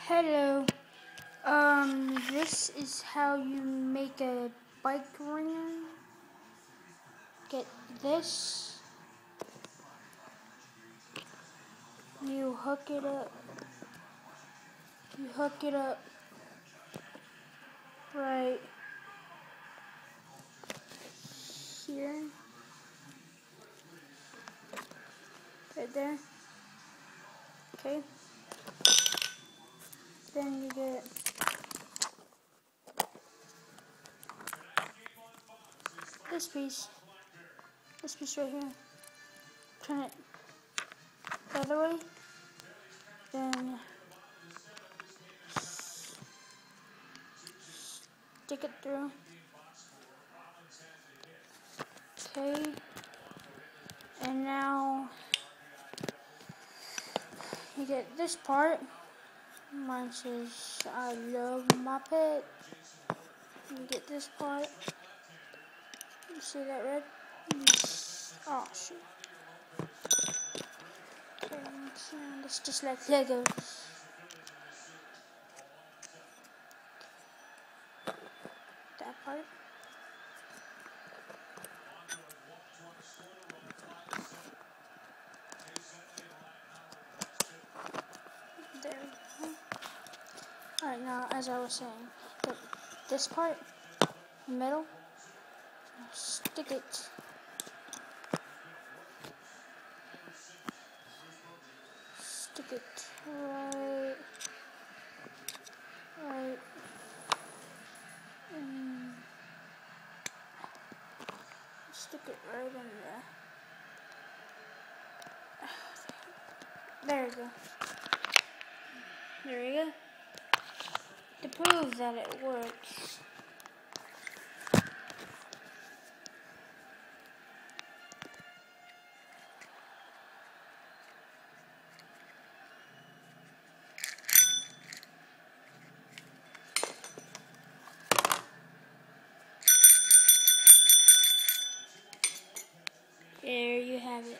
Hello. This is how you make a bike ring. Get this. You hook it up. Right here. Right there. Okay. Then you get this piece right here. Turn it the other way. Then stick it through. Okay. And now you get this part. Mine says, I love my pet. You get this part. You see that red? Oh, shoot. Okay, it's just like Legos. That part. There we go. Alright, now, as I was saying, this part, the middle, stick it. Stick it right. Stick it right in there. There you go. There you go. To prove that it works. There you have it.